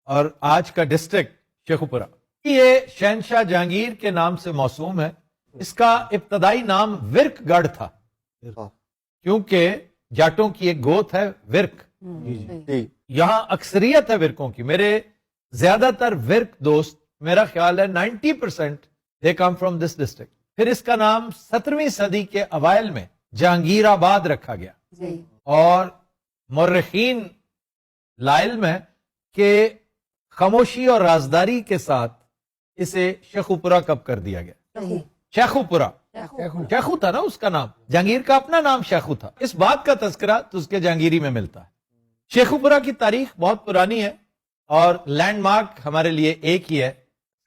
اور آج کا ڈسٹرکٹ شیخوپورہ. یہ شہنشاہ جہانگیر کے نام سے موسوم ہے. اس کا ابتدائی نام ورک گڑھ تھا کیونکہ جاٹوں کی ایک گوت ہے ورک. یہاں اکثریت ہے ورکوں کی. میرے زیادہ تر ورک دوست میرا خیال ہے 90% they come from this district. پھر اس کا نام 17ویں صدی کے اوائل میں جہانگیر آباد رکھا گیا اور مورخین لائلم ہے کہ خاموشی اور رازداری کے ساتھ اسے شیخوپورہ کب کر دیا گیا. شیخوپورہ شیخو تھا نا اس کا نام. جہانگیر کا اپنا نام شیخو تھا. اس بات کا تذکرہ تو اس کے جہانگیری میں ملتا ہے. شیخوپورہ کی تاریخ بہت پرانی ہے اور لینڈ مارک ہمارے لیے ایک ہی ہے,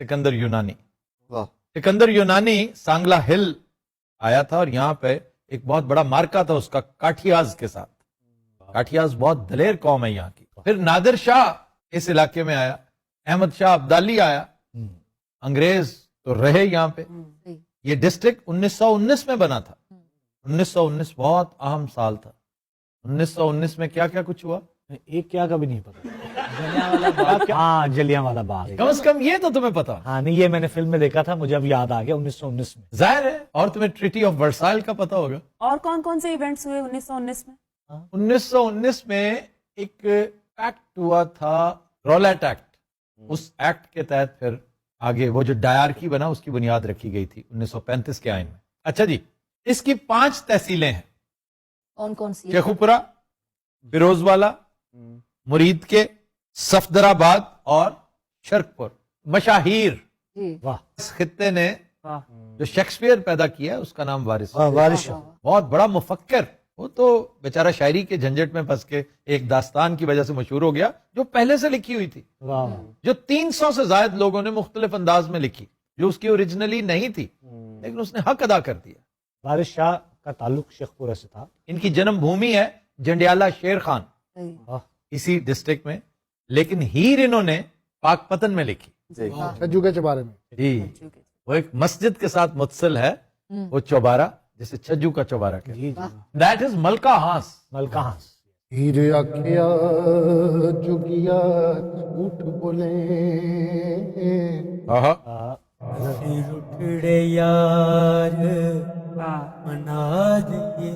سکندر یونانی. سکندر یونانی سانگلا ہل آیا تھا اور یہاں پہ ایک بہت بڑا مارکا تھا اس کا کاٹھیاز کے ساتھ. کاٹھیاز بہت دلیر قوم ہے یہاں کی. پھر نادر شاہ اس علاقے میں آیا, احمد شاہ ابدالی آیا, انگریز تو رہے یہاں پہ. یہ ڈسٹرکٹ 1919 میں بنا تھا. 1919 بہت اہم سال تھا. 1919 میں کیا کیا کچھ ہوا ایک کیا کا بھی نہیں پتا. ہاں جلیانوالہ باغ. کم از کم یہ تو تمہیں پتا. ہاں نہیں, یہ میں نے فلم میں دیکھا تھا, مجھے اب یاد آ گیا 1919 میں. ظاہر ہے. اور تمہیں ٹریٹی آف ورسائل کا پتا ہوگا. اور کون کون سے ایونٹس ہوئے 1919 میں؟ 1919 میں ایک ایکٹ ہوا تھا, رولیٹ ایکٹ. اس ایکٹ کے تحت پھر آگے وہ جو ڈائرکی بنا اس کی بنیاد رکھی گئی تھی 1935 کے آئین میں. اچھا جی, اس کی 5 تحصیلیں ہیں. کون کون سی؟ شیخوپورہ, بیروزوالا, مرید کے, صفدر آباد اور شرکپور. مشاہیر. واہ. اس خطے نے جو شیکسپیئر پیدا کیا اس کا نام وارث. وارث بہت بڑا مفکر. وہ تو بیچارہ شاعری کے جھنجٹ میں پھنس کے ایک داستان کی وجہ سے مشہور ہو گیا جو پہلے سے لکھی ہوئی تھی, جو 300 سے زائد لوگوں نے مختلف انداز میں لکھی, جو اس کی اوریجنلی نہیں تھی لیکن اس نے حق ادا کر دیا. وارث شاہ کا تعلق شیخوپورہ سے تھا. ان کی جنم بھومی ہے جنڈیالہ شیر خان اسی ڈسٹرکٹ میں, لیکن ہیر انہوں نے پاک پتن میں لکھی. چھجو کے چوبارے میں. جی, وہ ایک مسجد کے ساتھ متصل ہے وہ چوبارہ, جسے چھجو کا چوبارہ کہتے ہیں. دیٹ از ملکہ ہانس. ملکہ ہانس. ہیر آکھیا جگیا جھوٹ بولے اٹھڑے یار منا دیے,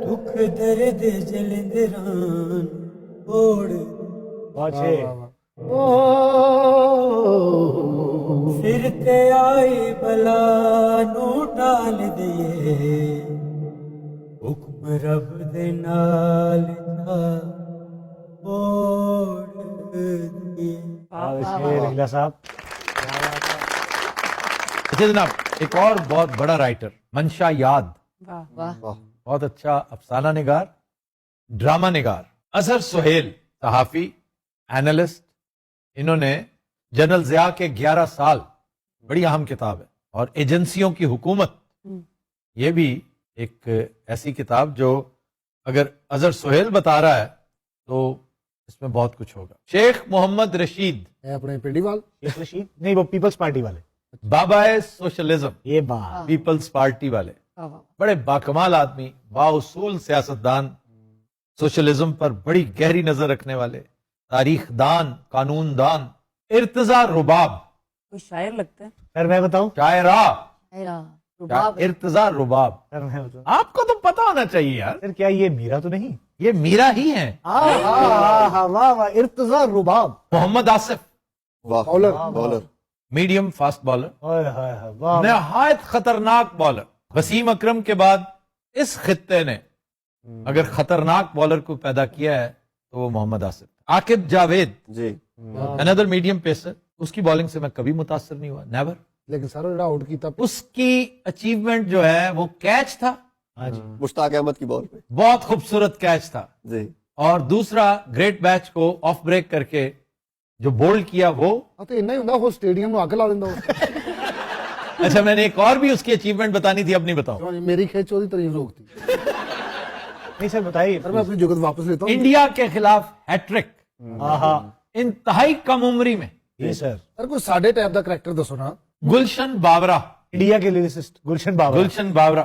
دکھ درد جلندران اوڑ پھر تے آئی بلا نو ڈال دیے, حکم رب دے نال تھا اوڑ دیے. شیر صاحب. اچھا جناب, ایک اور بہت بڑا رائٹر منشا یاد, بہت اچھا افسانہ نگار, ڈرامہ نگار. اظہر سہیل صحافی, اینالسٹ. انہوں نے جنرل ضیاء کے 11 سال, بڑی اہم کتاب ہے, اور ایجنسیوں کی حکومت, یہ بھی ایک ایسی کتاب جو اگر اظہر سہیل بتا رہا ہے تو اس میں بہت کچھ ہوگا. شیخ محمد رشید, اپنے پنڈی وال. شیخ رشید نہیں, وہ پیپلز پارٹی والے. بابا سوشلزم, یہ بات پیپلز پارٹی والے, بڑے باکمال آدمی, با اصول سیاستدان, سوشلزم پر بڑی گہری نظر رکھنے والے, تاریخ دان, قانون دان. ارتضا رباب, کوئی شاعر لگتا ہے. سر میں بتاؤں, شاعرہ. ارتضا رباب, سر میں بتاؤں, آپ کو تو پتا ہونا چاہیے یار. سر کیا یہ میرا تو نہیں؟ یہ میرا ہی ہے. Irtaza Rabab. Muhammad Asif, bowler. Medium fast bowler, واہ. نہایت خطرناک بالر. وسیم اکرم کے بعد اس خطے نے اگر خطرناک بالر کو پیدا کیا ہے تو وہ Muhammad Asif. Aqib Javed, another medium pacer. اس کی بالنگ سے میں کبھی متاثر نہیں ہوا, نیور. لیکن سر جڑا آؤٹ کیتا اس کی اچیومنٹ جو ہے وہ کیچ تھا. مشتاق احمد کی بال پہ بہت خوبصورت کیچ تھا. جی. اور دوسرا گریٹ بیچ کو آف بریک کر کے جو بولڈ کیا وہ. تو اینا ہی ہوندا وہ سٹیڈیم نو اگ لا دیندا. اچھا, میں نے ایک اور بھی اس کی اچیومنٹ بتانی تھی, اب نہیں بتاؤں. میری کھیچ چوری تعریف روکتی. نہیں سر بتائیے. سر میں اپنی جگت واپس لیتا ہوں. انڈیا کے خلاف ہیٹرک, انتہائی کم عمری میں. جی سر. سر کوئی ساڈے ٹائپ دا کریکٹر دسو نا. گلشن باورا, انڈیا کے لیریسسٹ گلشن بابر. گلشن باورا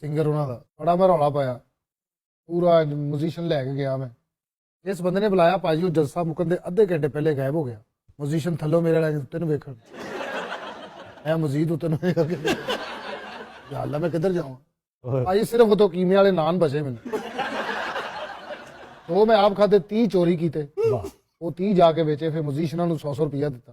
ਸਿੰਗਰ ਉਹਨਾਂ ਦਾ ਬੜਾ ਮੈਂ ਰੌਲਾ ਪਾਇਆ, ਪੂਰਾ ਮਿਊਜ਼ੀਸ਼ੀਅਨ ਲੈ ਕੇ ਗਿਆ ਮੈਂ। ਇਸ ਬੰਦੇ ਨੇ ਬੁਲਾਇਆ ਭਾਜੀ, ਉਹ ਜਲਸਾ ਮੁੱਕਣ ਦੇ ਅੱਧੇ ਘੰਟੇ ਪਹਿਲੇ ਗਾਇਬ ਹੋ ਗਿਆ। ਮਿਊਜ਼ੀਸ਼ੀਅਨ ਥੱਲੋਂ ਮੇਰੇ ਵਾਲੇ ਉੱਤੇ ਨੂੰ ਵੇਖਣ, ਐ ਮਜ਼ੀਦ ਉੱਤੇ ਨੂੰ ਵੇਖ ਕੇ ਯਾ ਅੱਲਾ ਮੈਂ ਕਿੱਧਰ ਜਾਵਾਂ। ਭਾਜੀ ਸਿਰਫ ਉਦੋਂ ਕੀਮੇ ਵਾਲੇ ਨਾਨ ਬਚੇ ਮੈਨੂੰ, ਉਹ ਮੈਂ ਆਪ ਖਾਦੇ 30 ਚੋਰੀ ਕੀਤੇ। ਉਹ 30 ਜਾ ਕੇ ਵੇਚੇ, ਫਿਰ ਮਿਊਜ਼ੀਸ਼ੀਅਨਾਂ ਨੂੰ 100 ਰੁਪਇਆ ਦਿੱਤਾ।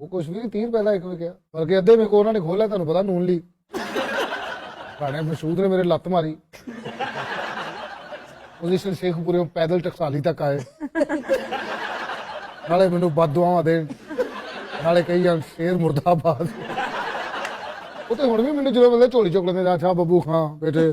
ਉਹ ਕੁਛ ਵੀ 30 ਰੁਪਏ ਦਾ ਇੱਕ ਵਿਕਿਆ, ਬਲਕਿ ਅੱਧੇ ਮੇਰੇ ਕੋ ਉਹਨਾਂ ਨੇ ਖੋਲਿਆ, ਤੁਹਾਨੂੰ ਪਤਾ ਨੂਨ ਲਈ ਭਾਣੇ ਮਸ਼ਹੂਦ ਨੇ ਮੇਰੇ ਲੱਤ ਮਾਰੀ। ਪੋਜੀਸ਼ਨ ਸ਼ੇਖਪੁਰੇ ਪੈਦਲ ਟਕਸਾਲੀ ਤੱਕ ਆਏ, ਨਾਲੇ ਮੈਨੂੰ ਬਦਦੁਆਵਾਂ ਦੇਣ, ਨਾਲੇ ਕਹੀ ਜਾਣ ਸ਼ੇਰ ਮੁਰਦਾਬਾਦ। ਉਹ ਤੇ ਹੁਣ ਵੀ ਮੈਨੂੰ ਜਦੋਂ ਬੰਦੇ ਝੋਲੀ ਚੁੱਕ ਲੈਂਦੇ, ਅੱਛਾ ਬੱਬੂ ਖਾਂ ਬੇਟੇ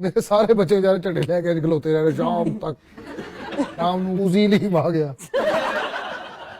ਮੇਰੇ ਸਾਰੇ ਬੱਚੇ ਵਿਚਾਰੇ ਝੰਡੇ ਲੈ ਕੇ ਖਲੋਤੇ ਰਹੇ ਸ਼ਾਮ ਤੱਕ, ਸ਼ਾਮ ਨੂੰ ਉਜ਼ੀ ਨਹੀਂ ਆ ਗਿਆ।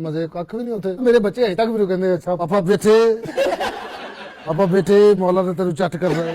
ਮਜ਼ੇ, ਕੱਖ ਵੀ ਨਹੀਂ ਉੱਥੇ। ਮੇਰੇ ਬੱਚੇ ਅਜੇ ਤੱਕ ਮੈਨੂੰ ਕਹਿੰਦੇ ਅੱਛਾ ਪਾਪਾ ਬੇਟੇ, ਪਾਪਾ ਬੇਟੇ ਮੌਲਾ ਨੇ ਤੈਨੂੰ ਚੱਟ ਕਰਨਾ ਹੈ।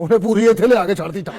ਉਹਨੇ ਪੂਰੀ ਇੱਥੇ ਲਿਆ ਕੇ ਛੱਡਤੀ ਤਾਂ।